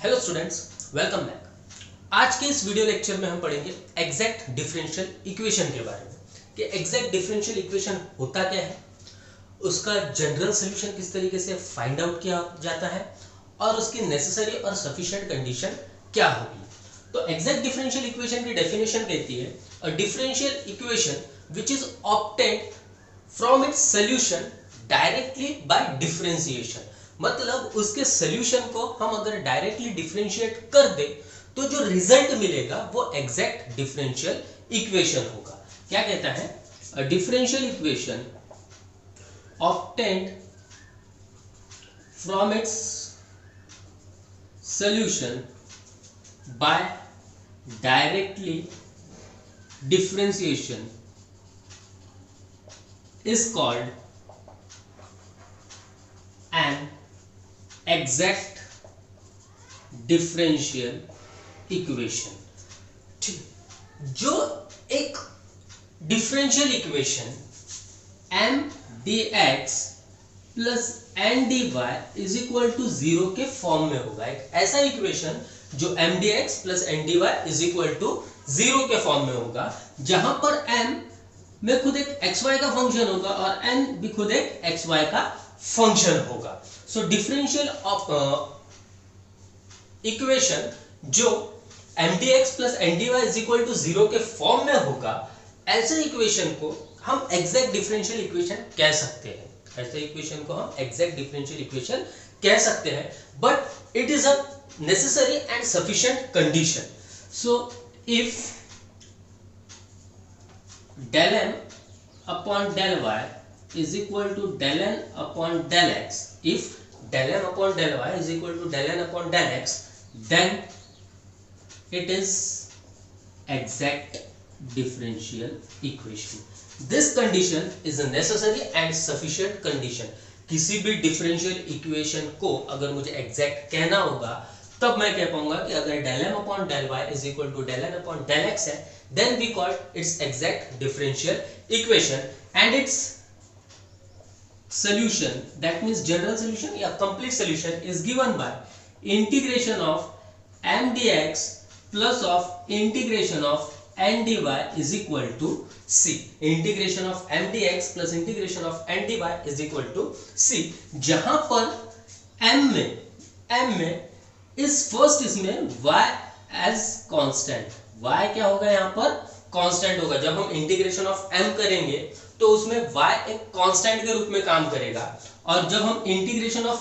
Hello students, welcome back. आज के इस वीडियो लेक्चर में हम पढ़ेंगे एग्जैक्ट डिफरेंशियल इक्वेशन के बारे में कि एग्जैक्ट डिफरेंशियल इक्वेशन होता क्या है, उसका जनरल सॉल्यूशन किस तरीके से फाइंड आउट किया जाता है और उसकी नेसेसरी और सफिशिएंट कंडीशन क्या होगी। तो एग्जैक्ट डिफरेंशियल इक्वेशन की डेफिनेशन कहती है a differential equation which is obtained from its solution directly by differentiation. मतलब उसके सॉल्यूशन को हम अगर डायरेक्टली डिफरेंशिएट कर दे तो जो रिजल्ट मिलेगा वो एग्जैक्ट डिफरेंशियल इक्वेशन होगा। क्या कहता है, a differential equation obtained from its solution by directly differentiation is called an exact differential equation। जो एक differential equation M D X plus N D Y is equal to zero के form में होगा। एक ऐसा इक्वेशन जो M D X plus N D Y is equal to zero के form में होगा, जहां पर एम में खुद एक एक्स वाई का फंक्शन होगा और एन भी खुद एक एक्स वाई का फंक्शन होगा। सो डिफरेंशियल इक्वेशन जो M D X plus N D Y is equal to zero के फॉर्म में होगा, ऐसे इक्वेशन को हम एग्जैक्ट डिफरेंशियल इक्वेशन कह सकते हैं। ऐसे इक्वेशन को हम एग्जैक्ट डिफरेंशियल इक्वेशन कह सकते हैं, but it is a necessary and sufficient condition. So if del m upon del y is equal to del n upon del x, if del m upon del y is equal to del n upon del x, then it is exact differential equation. This condition is a necessary and sufficient condition। किसी भी differential equation को अगर मुझे exact कहना होगा तब मैं कह पाऊंगा कि अगर del m upon del y is equal to del n upon del x है, then we call its exact differential equation and its solution, that means general solution या complete solution, is given by integration of m dx plus of integration of n dy is equal to c। integration of m dx plus integration of n dy is equal to c, जहां पर m में इस first इसमें y as constant, y क्या होगा, यहाँ पर constant होगा। जब हम इंटीग्रेशन ऑफ m करेंगे तो उसमें y एक कांस्टेंट के रूप में काम करेगा, और जब हम इंटीग्रेशन ऑफ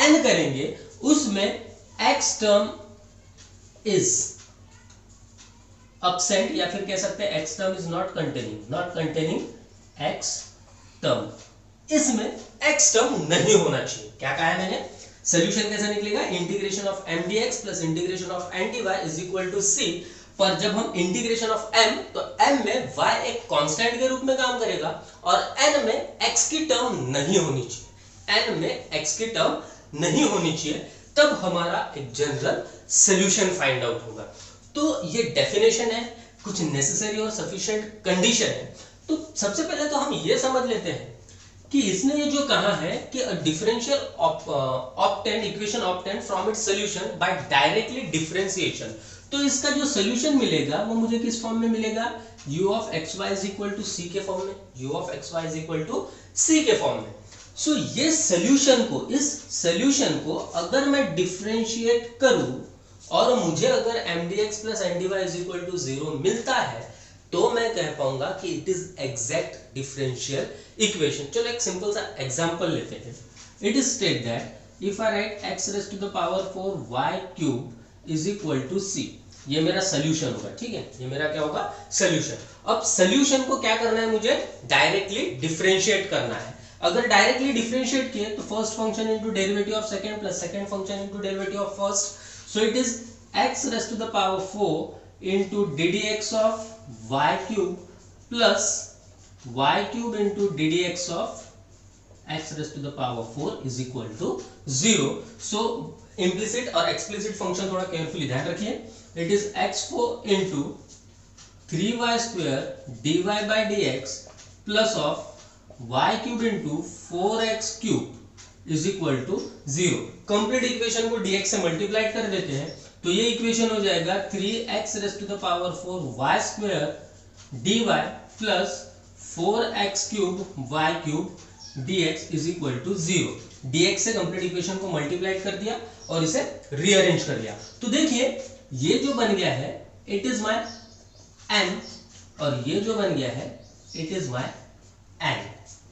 n करेंगे उसमें x टर्म इज एब्सेंट, या फिर कह सकते हैं x term is not containing x term. इसमें x टर्म नहीं होना चाहिए। क्या कहा है मैंने, सोल्यूशन कैसा निकलेगा, integration of m dx plus integration of n dy is equal to c। पर जब हम इंटीग्रेशन ऑफ m, तो m में y एक कांस्टेंट के रूप में काम करेगा और n में x की टर्म नहीं होनी चाहिए, n में x की टर्म नहीं होनी चाहिए, तब हमारा एक जनरल सॉल्यूशन फाइंड आउट होगा। तो ये डेफिनेशन है, कुछ नेसेसरी और सफिशिएंट कंडीशन है। तो सबसे पहले तो हम ये समझ लेते हैं कि इसने ये जो कहा है कि differential obtained equation obtained from its solution by directly differentiation, तो इसका जो सॉल्यूशन मिलेगा वो मुझे किस फॉर्म में मिलेगा, u of xy is equal to c के फॉर्म में, u of xy is equal to c के फॉर्म में। सो ये सॉल्यूशन को, इस सॉल्यूशन को अगर मैं डिफरेंशिएट करूं और मुझे अगर mdx plus ndy is equal to 0 मिलता है तो मैं कह पाऊंगा कि it is exact differential equation. चलो एक सिंपल सा एग्जांपल लेते हैं। It is state that if I right x raised to the power 4 y cube is equal to c, ये मेरा सॉल्यूशन होगा। ठीक है, ये मेरा क्या होगा, सॉल्यूशन। अब सॉल्यूशन को क्या करना है, मुझे डायरेक्टली डिफरेंशिएट करना है। अगर डायरेक्टली डिफरेंशिएट किए तो first function into derivative of second plus second function into derivative of first, so it is x raised to the power 4 into ddx of y cube plus y cube into ddx of x raised to the power 4 is equal to 0। so implicit और explicit function थोड़ा carefully ध्यान रखिए। it is x4 into 3y square dy by dx plus of y cube into 4x cube is equal to 0। Complete equation को dx से multiply कर देते हैं तो ये इक्वेशन हो जाएगा 3x raise to the power 4 y square dy plus 4x cube y cube dx is equal to 0। dx से कंप्लीट इक्वेशन को मल्टीप्लाई कर दिया और इसे रीअरेंज कर दिया। तो देखिए ये जो बन गया है इट इज माय m और ये जो बन गया है इट इज माय n।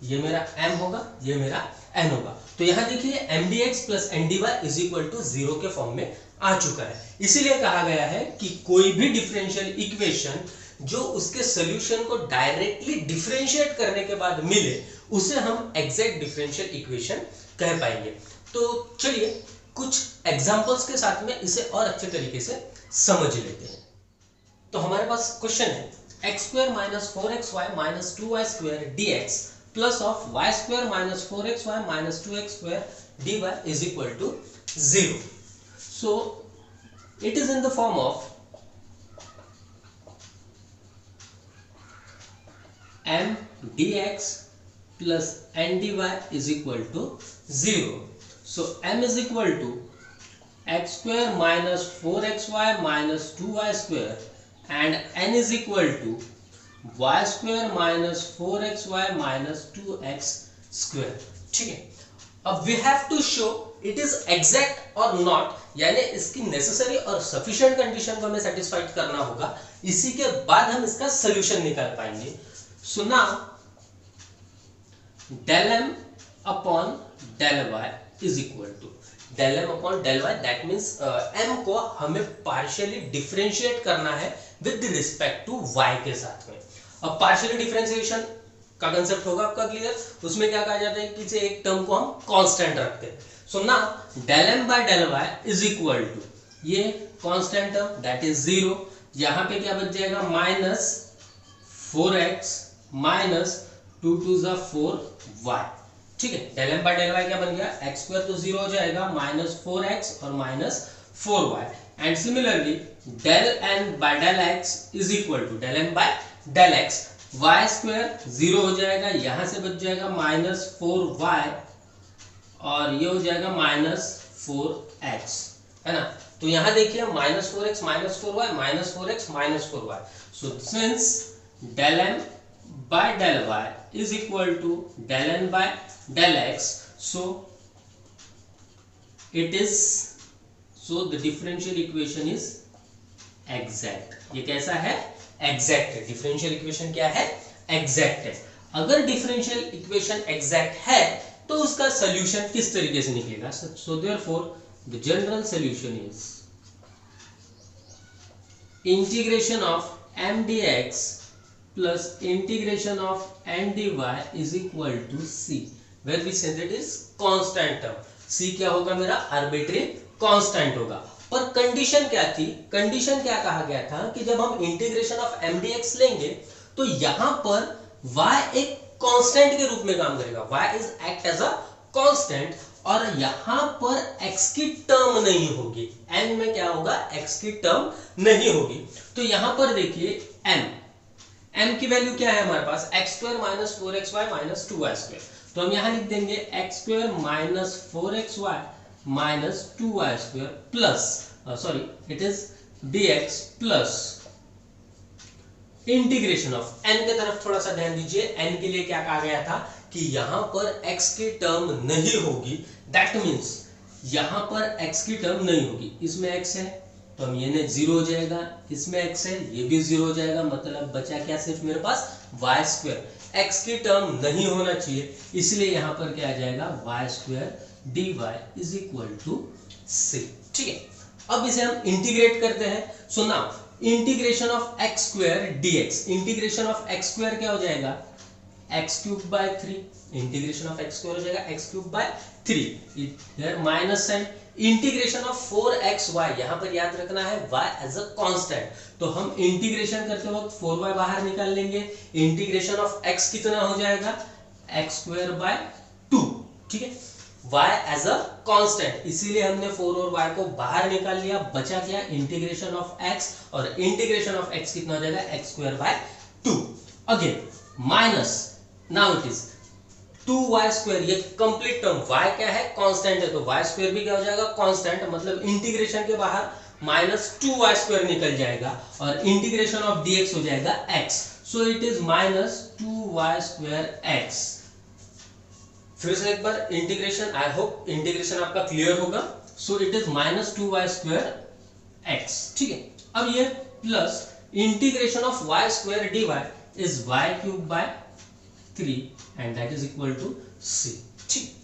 ये मेरा m होगा, ये मेरा n होगा। तो यहां देखिए mdx plus ndy is equal to 0 के फॉर्म में आ चुका है। इसीलिए कहा गया है कि कोई भी डिफरेंशियल इक्वेशन जो उसके सॉल्यूशन को डायरेक्टली डिफरेंशिएट करने के बाद मिले उसे हम एग्जैक्ट डिफरेंशियल इक्वेशन कह पाएंगे। तो चलिए कुछ एग्जांपल्स के साथ में इसे और अच्छे तरीके से समझ लेते हैं। तो हमारे पास क्वेश्चन है x square minus 4xy minus 2y square dx plus of y square minus 4xy minus 2x square dy is equal to 0। So it is in the form of m dx plus n dy is equal to 0. So m is equal to x square minus 4xy minus 2y square and n is equal to y square minus 4xy minus 2x square। ठीक है, अब we have to show it is exact or not, यानी इसकी necessary और sufficient condition को हमें satisfied करना होगा। इसी के बाद हम इसका सोल्यूशन निकाल पाएंगे। So now del m upon del y is equal to del m upon del y, that means m को हमें पार्शियली डिफरेंशिएट करना है विद रिस्पेक्ट टू y के साथ में। अब पार्शियली डिफरेंशिएशन का कंसेप्ट होगा आपका क्लियर। उसमें क्या कहा जाता है कि एक टर्म को हम कांस्टेंट रखते हैं। So now del m by del y is equal to ये कांस्टेंट टर्म दैट इज 0, यहाँ पे क्या बच जाएगा माइनस 4x माइनस 2 2 4y। ठीक है, del m by del y क्या बन गया, x स्क्वायर तो 0 हो जाएगा, माइनस 4x और minus 4y। And similarly del n by del x is equal to del m by del x, y square 0 हो जाएगा, यहां से बच जाएगा माइनस 4y और ये हो जाएगा माइनस 4x, है ना। तो यहां देखिए minus 4x minus 4y minus 4x minus 4y। So since del m by del y is equal to del n by del x, so the differential equation is exact। ये कैसा है, exact है। Differential equation क्या है, exact है। अगर differential equation exact है तो उसका सॉल्यूशन किस तरीके से निकलेगा। So therefore the general solution is integration of m dx plus integration of n dy is equal to c, where we say that is constant term। c क्या होगा मेरा, आर्बिट्री कांस्टेंट होगा। पर कंडीशन क्या थी, कंडीशन क्या कहा गया था कि जब हम इंटीग्रेशन ऑफ m dx लेंगे तो यहां पर y एक कांस्टेंट के रूप में काम करेगा, y is act as a constant, और यहां पर x की टर्म नहीं होगी। n में क्या होगा, x की टर्म नहीं होगी। तो यहां पर देखिए m की वैल्यू क्या है हमारे पास, x square minus 4xy minus 2y square. तो हम यहां लिख देंगे x square minus 4xy minus 2y square plus sorry it is dx plus integration of n के तरफ थोड़ा सा ध्यान दीजिए। n के लिए क्या कहा गया था कि यहां पर x की टर्म नहीं होगी, दैट मीन्स यहां पर x की टर्म नहीं होगी। इसमें x है तो हम ये 0 हो जाएगा, इसमें x है ये भी 0 हो जाएगा, मतलब बचा क्या सिर्फ मेरे पास y स्क्वायर। x की टर्म नहीं होना चाहिए, इसलिए यहां पर क्या आ जाएगा y square dy is equal to c। ठीक है, अब इसे हम इंटीग्रेट करते हैं। So now integration of x square dx, integration of x square क्या हो जाएगा, x cube by 3, integration of x square हो जाएगा x क्यूब बाय 3, इधर minus sign. Integration of 4xy, यहां पर याद रखना है y एज अ कांस्टेंट, तो हम इंटीग्रेशन करते वक्त 4y बाहर निकाल लेंगे। इंटीग्रेशन ऑफ x कितना हो जाएगा, x स्क्वायर बाय 2। ठीक है, y एज अ कांस्टेंट, इसीलिए हमने 4 और y को बाहर निकाल लिया, बचा क्या इंटीग्रेशन ऑफ x, और इंटीग्रेशन ऑफ x कितना हो जाएगा, x square by 2। Again minus, now it is 2y², ये कंप्लीट टर्म, y क्या है, कांस्टेंट है, तो y² भी क्या हो जाएगा, कांस्टेंट, मतलब इंटीग्रेशन के बाहर -2y² निकल जाएगा और इंटीग्रेशन ऑफ dx हो जाएगा x, so it is -2y²x। फिर से एक बार इंटीग्रेशन, आई होप इंटीग्रेशन आपका क्लियर होगा। सो इट इज -2y²x, ठीक है। अब ये plus integration of y² dy is y³ 3 and that is equal to c, ठीक।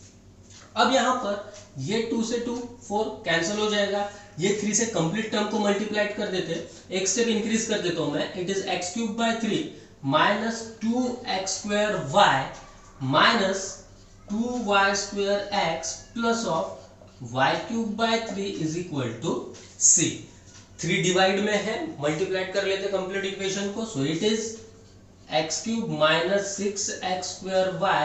अब यहां पर ये 2 से 2 4 कैंसिल हो जाएगा, ये 3 से कंप्लीट टर्म को मल्टीप्लाई कर देते, एक स्टेप इंक्रीज कर देता हूं मैं, it is x³ 3 -2x²y -2y²x plus of y³ is equal to c। 3 divide में है, मल्टीप्लाई कर लेते कंप्लीट इक्वेशन को, so it is x³ -6x²y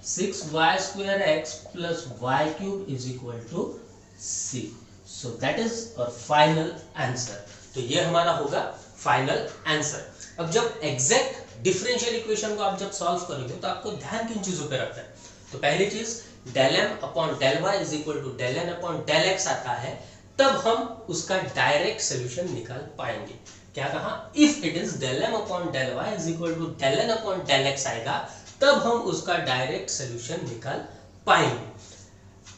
-6y²x plus y³ is equal to c। So that is our final answer. तो ये हमारा होगा final answer. अब जब एग्जैक्ट डिफरेंशियल इक्वेशन को आप जब सॉल्व करोगे तो आपको ध्यान किन चीजों पे रखना है। तो पहली चीज del m upon del y is equal to del n upon del x आता है, तब हम उसका डायरेक्ट सोल्यूशन निकाल पाएंगे। क्या कहा, if it is del m upon del y is equal to del n upon del x आएगा, तब हम उसका डायरेक्ट सोल्यूशन निकाल पाएंगे।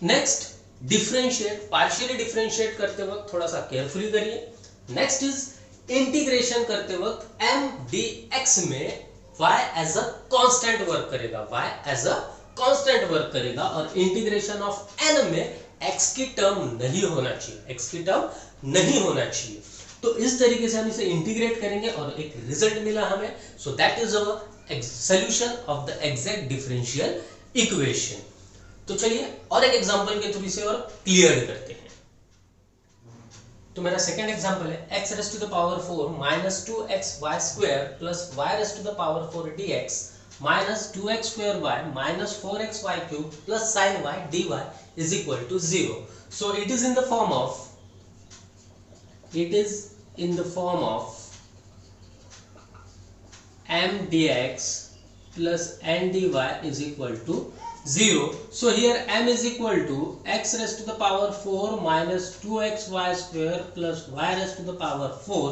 नेक्स्ट डिफरेंशिएट, पार्शियली डिफरेंशिएट करते वक्त थोड़ा सा केयरफुली करिए। नेक्स्ट इज इंटीग्रेशन करते वक्त m dx में y as a constant work करेगा, y as a constant work करेगा, और इंटीग्रेशन ऑफ n में x की टर्म नहीं होना चाहिए, x की टर्म नहीं होना चाहिए। तो इस तरीके से हम इसे इंटीग्रेट करेंगे और एक रिजल्ट मिला हमें। सो that is our solution of the exact differential equation. तो चलिए और एक एग्जांपल के थ्रू इसे और क्लियर करते हैं। तो मेरा सेकंड एग्जांपल है x raised to the power 4 -2xy² plus y raised to the power 4 dx -2x²y -4xy³ plus sin y dy is equal to 0. So it is in the form of m dx plus n dy is equal to 0. So here m is equal to x raised to the power 4 minus 2xy² plus y raised to the power 4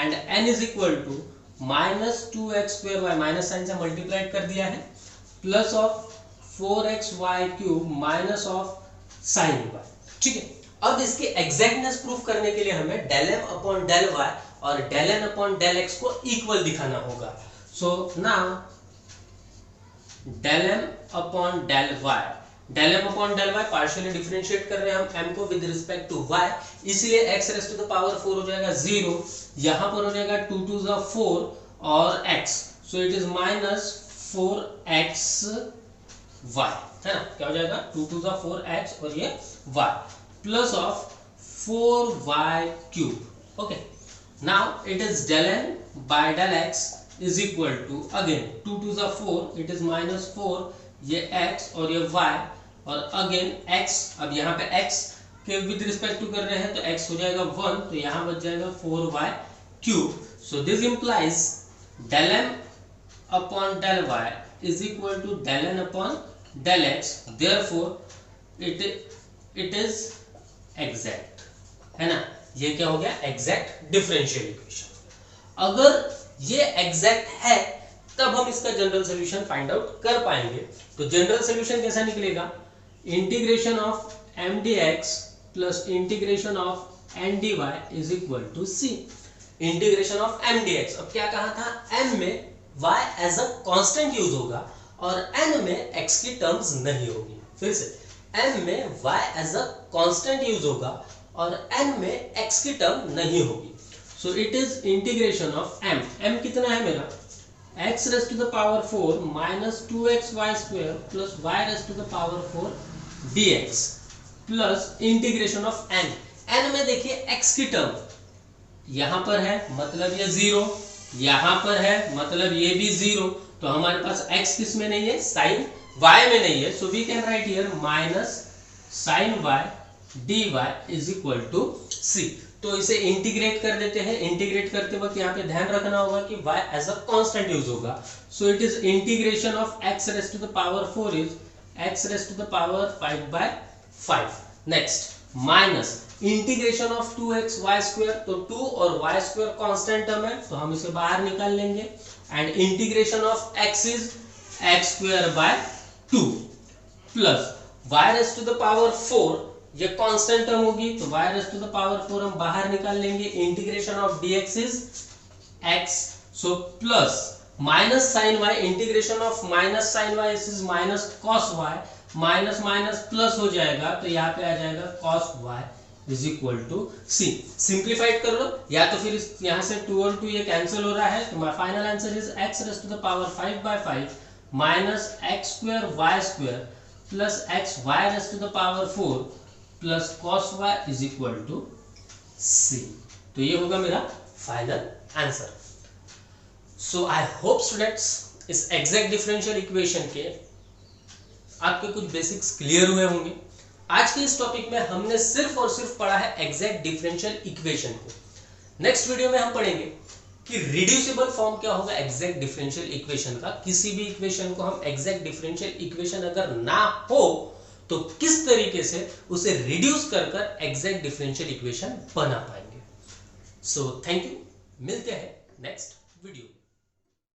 and n is equal to minus 2x²y, minus sign से multiply कर दिया है, plus of 4xy³ minus of sine y, ठीक है। अब इसकी exactness proof करने के लिए हमें del m upon del y और del n upon del x को इक्वल दिखाना होगा। So now del m upon del y, del m upon del y partially differentiate कर रहे हैं हम m को विद रिस्पेक्ट टू y, इसलिए x raise to the power 4 हो जाएगा 0, यहां पर हो जाएगा 2 to the 4 और x, so it is minus 4xy, है ना, क्या हो जाएगा 2 to the 4x और ये y plus of 4y³। Okay, now it is del n by del x is equal to again 2 to the 4, it is minus 4, ये x और ये y और अगेन x, अब यहाँ पे x के विद रिस्पेक्ट टू कर रहे हैं तो x हो जाएगा 1, तो यहाँ बच जाएगा 4y³। So this implies del m upon del y is equal to del n upon del x, therefore it is exact, है ना, ये क्या हो गया, एग्जैक्ट डिफरेंशियल इक्वेशन। अगर ये एग्जैक्ट है तब हम इसका जनरल सॉल्यूशन फाइंड आउट कर पाएंगे। तो जनरल सॉल्यूशन कैसा निकलेगा, integration of m dx plus integration of n dy is equal to c। Integration of m dx, अब क्या कहा था, m में y as a constant use होगा और n में x की टर्म्स नहीं होगी। फिर से m में y as a constant use होगा और n में x की टर्म नहीं होगी। So it is integration of m कितना है मेरा, x raise to the power 4 minus 2xy² plus y raise to the power 4 dx plus integration of n में देखिए x की टर्म यहां पर है, मतलब ये 0, यहां पर है मतलब ये भी 0, तो हमारे पास x किस में नहीं है, साइन y में नहीं है, so we can write here minus sine y dy is equal to c। तो इसे इंटीग्रेट कर देते हैं। इंटीग्रेट करते वक्त यहाँ पे ध्यान रखना होगा कि y as a constant use होगा। So it is integration of x raise to the power 4 is x raise to the power 5/5। Next minus integration of 2x y square, तो 2 और y स्क्वायर कांस्टेंट टर्म है तो हम इसे बाहर निकाल लेंगे। And integration of x is x square by 2 plus y raise to the power 4, ये कांस्टेंट टर्म होगी तो y raise to the power 4 हम बाहर निकाल लेंगे। Integration of dx is x, so plus minus sine y, integration of minus sine y is minus cos y, minus minus plus हो जाएगा तो यहाँ पे आ जाएगा cos y is equal to c। Simplified कर लो, या तो फिर यहाँ से 2 और 2 ये कैंसिल हो रहा है तो my final answer is x raise to the power 5/5 minus x square y square plus x y raise to the power 4 plus cos y is equal to c। तो ये होगा मेरा final answer. So I hope students इस exact differential equation के आपके कुछ basics clear हुए होंगे। आज के इस टॉपिक में हमने सिर्फ और सिर्फ पढ़ा है एग्जैक्ट डिफरेंशियल इक्वेशन को। नेक्स्ट वीडियो में हम पढ़ेंगे कि रिड्यूसिबल फॉर्म क्या होगा एग्जैक्ट डिफरेंशियल इक्वेशन का। किसी भी इक्वेशन को हम एग्जैक्ट डिफरेंशियल इक्वेशन अगर ना हो तो किस तरीके से उसे रिड्यूस कर कर एग्जैक्ट डिफरेंशियल इक्वेशन बना पाएंगे। सो थैंक यू, मिलते हैं नेक्स्ट वीडियो।